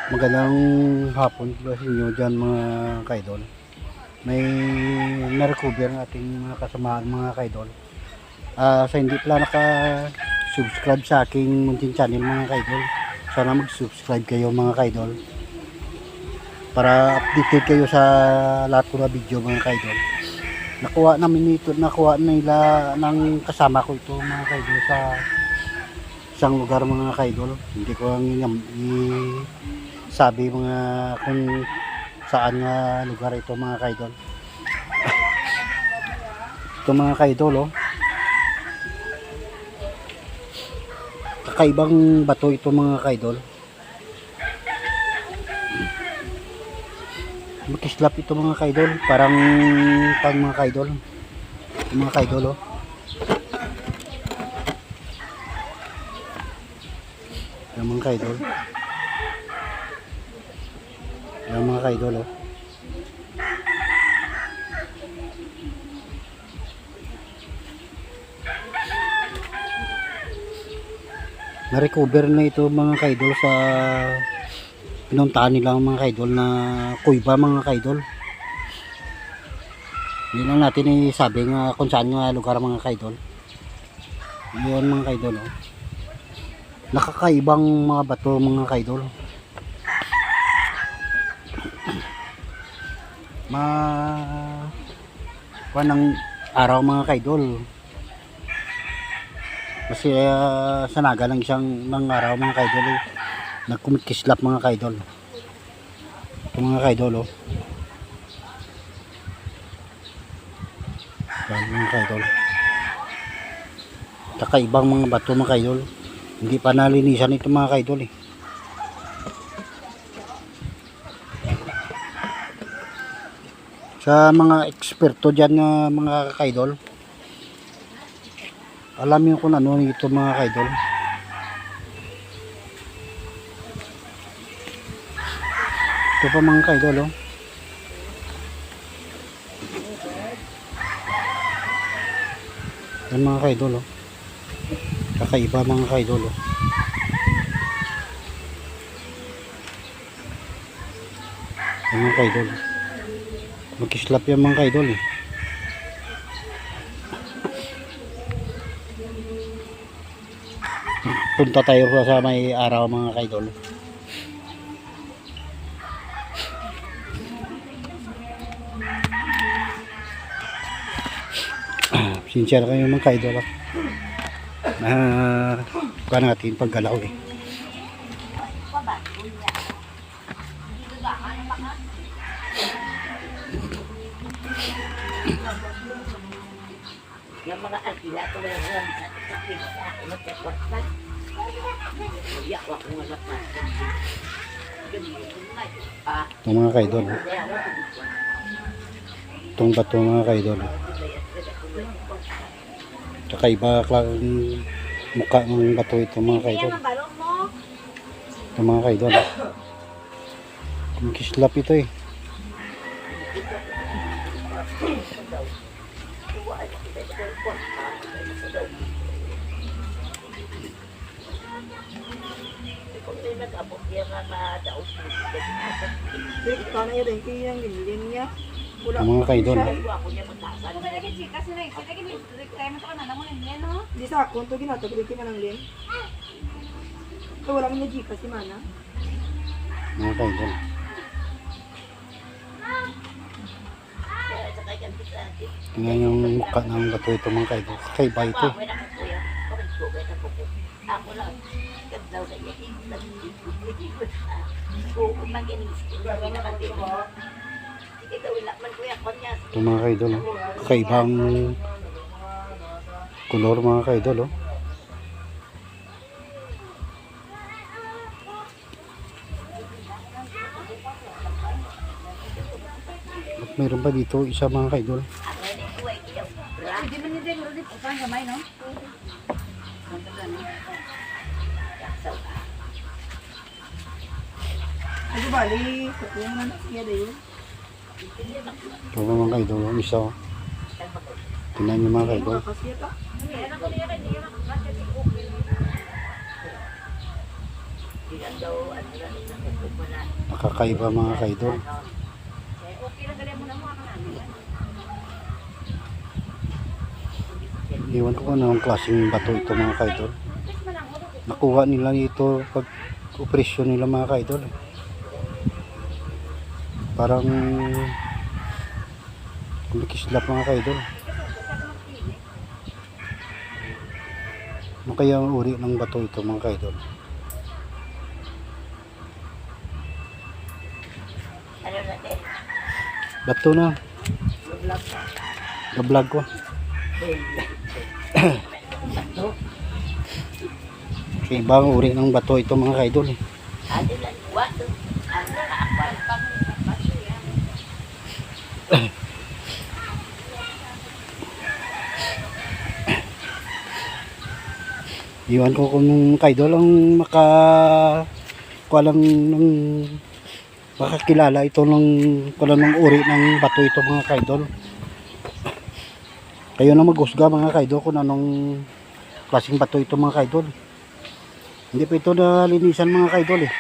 Magandang hapon po sa inyo dyan mga kaidol. May na-recover ang ating mga kasamaan mga kaidol. Sa hindi pala naka-subscribe sa aking munting channel mga kaidol, sana mag-subscribe kayo mga kaidol para updated kayo sa lahat ko na video mga kaidol. Nakuha nila ng kasama ko ito mga kaidol sa isang lugar mga kaidol. Hindi ko ang sabi mga kung saan nga lugar ito mga kaidol. Ito mga kaidol, oh. Kakaibang bato ito mga kaidol. Makislap ito mga kaidol, parang pang mga kaidol. Ito mga kaidol, oh. Ito mga kaidol. Yan mga kaidol, oh. Na-recover na ito mga kaidol sa pinuntahan nila mga kaidol na kuiba mga kaidol. Hindi lang natin sabi nga kung saan nga lugar mga kaidol. Yun mga kaidol, oh. Nakakaibang mga bato mga kaidol. Kuha ng araw mga kaidol kasi sa naga lang isang ng araw mga kaidol, nagkumikislap mga kaidol. Ito mga kaidol, oh. Yan mga kaidol, kakaibang mga bato mga kaidol, hindi pa nalinisan ito mga kaidol, eh. Sa mga eksperto dyan na mga kaidol, alam nyo kung ano ito mga kaidol. Ito pa mga kaidol, oh. Yan mga kaidol, oh. Kakaiba mga kaidol, oh. Yan mga kaidol, magkislap yan mga kaidol, eh. Punta tayo sa may araw mga kaidol. Sinsya na kayo mga kaidol, kuha natin paggalaw, eh. Yung mga alpila ko na yung sakit sa akin at kapatid. Iyak ko nga lakas. Itong mga kaidol, oh. Itong bato mga kaidol, oh. Kakaiba lang mukha ng bato ito mga kaidol. Ito mga kaidol, oh. Kumikislap ito, eh. Ang mga kaidol, Di sa akong to ginatagli ka ng lin. So wala mo na Gcash si mana. mga kaidol. Tingnan yung mukha ng bato ito mga kaidol. Kakaiba ito, eh. Ako lang, ganda na yan. Ito mga kaidol, oh. Kakaibang kulor mga kaidol, oh. At mayroon pa dito isa mga kaidol. Hindi man din ulit upang gamay no. Ano bali, kung man siya dayo. Ito mga kaidol, ang isa, oh. Tingnan nyo mga kaidol. Kasi ta. lang daw, ano lang, nakukup mo na. Nakakaiba mga kaidol. Okay lang, galing mo na mga namin. Iwan ko kung anong klaseng bato ito mga kaidol. Nakuha nila ito pag operasyon nila mga kaidol. Parang kumikislap mga kaidol. Ano kaya ang uri ng bato ito mga kaidol? Ano natin? Bato na. Vlog ka. Ga-vlog ko. Ibang uri ng bato ito mga kaidol. Ano lang, wato. Ano na, akwal pa mo. Iwan ko kung kaidol ang kuwalang ng makakilala ito ng kuwalang ng uri ng bato ito mga kaidol. Kayo na maghusga mga kaidol kung anong klaseng bato ito mga kaidol. Hindi pa ito nalinisan mga kaidol eh.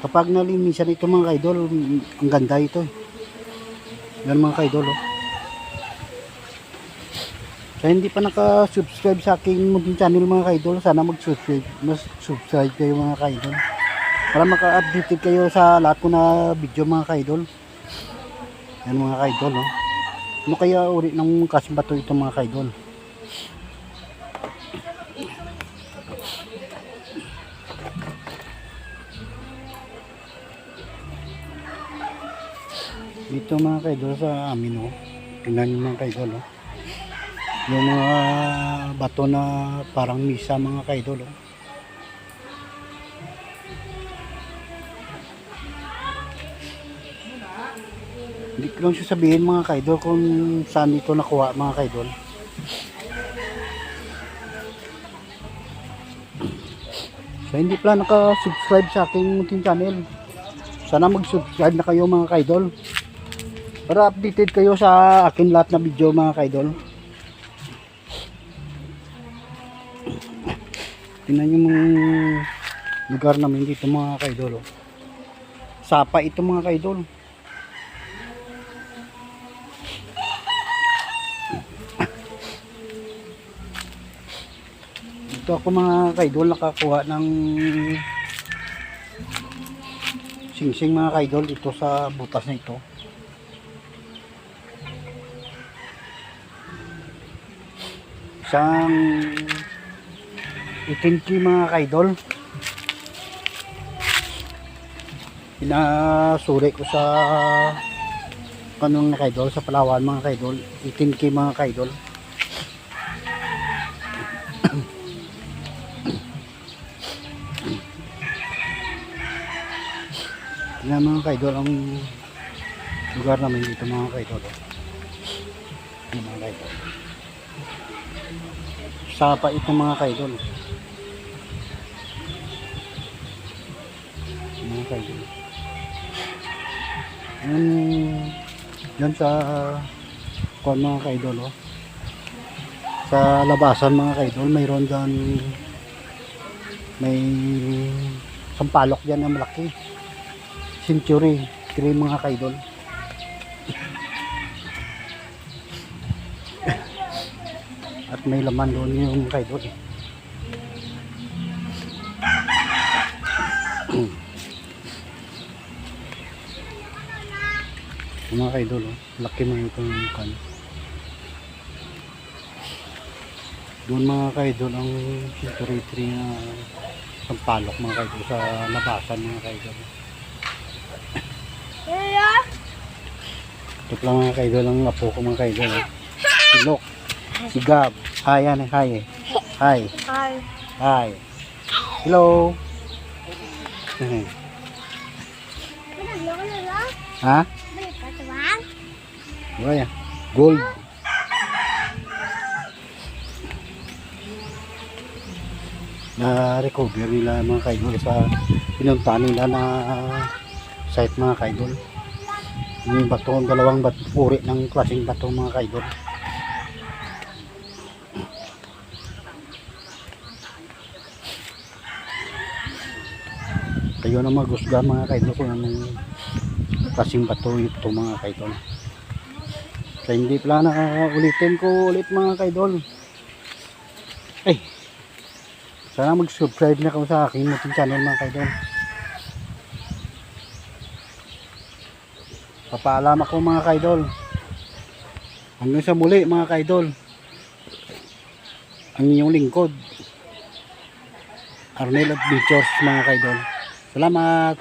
Kapag nalinisan ito mga kaidol, ang ganda ito eh. Yan mga kaidol oh. Kaya hindi pa naka-subscribe sa aking munting channel mga kaidol, sana mag-subscribe kayo mga kaidol. Para maka-updated kayo sa lahat ko na video mga kaidol. Yan mga kaidol oh. Ano kaya uri ng klaseng bato ito mga kaidol? Dito mga kaidol sa amin oh. Tingnan nyo mga kaidol oh. Yung mga bato na parang misa mga kaidol oh. Hindi ko lang siya sabihin mga kaidol kung saan ito nakuha mga kaidol. So hindi pala naka-subscribe sa aking munting channel, sana mag-subscribe na kayo mga kaidol para updated kayo sa akin lahat na video mga kaidol. Tingnan yung mga lugar namin dito mga kaidol oh. Sapa ito mga kaidol. Dito ako mga kaidol nakakuha ng singsing mga kaidol dito sa butas na ito. Isang itinki mga kaidol. Pinasuri ko sa kanong na kaidol, sa Palawan mga kaidol. Itinki mga kaidol. Tingnan mga kaidol ang lugar namin dito mga kaidol. Yung mga kaidol. Sapa ito mga kaidol. Mga kaidol. Yan sa kuwan mga kaidol oh. Sa labasan mga kaidol mayroon dyan, may sampalok dyan na malaki. Century 3 mga kaidol. At may laman doon yung kaidol. Mga kaidol oh. Laki mga itong kan. Doon mga kaidol ang century 3 na sampalok mga kaidol sa labasan mga kaidol. Ito lang mga kaidol ang apo ko mga kaidol oh. Silok, si Gab. Hi, yan eh. Hi. Hi. Hi. Hi. Hello. Ha? Wala yan. Gold. Na-recover nila mga kaidol sa pinuntahan nila na site mga kaidol. Yung bato, dalawang uri ng klaseng bato mga kaidol. Kayo na magusga mga kaidol kung anong kasing bato ito mga kaidol. Kaya hindi pala ulitin ko ulit mga kaidol. Ay, sana mag-subscribe na kayo sa aking muting channel mga kaidol. Papaalam ako mga kaidol. Hanggang sa muli mga kaidol. Ang inyong lingkod, Arnel Adventures mga kaidol. Salamat.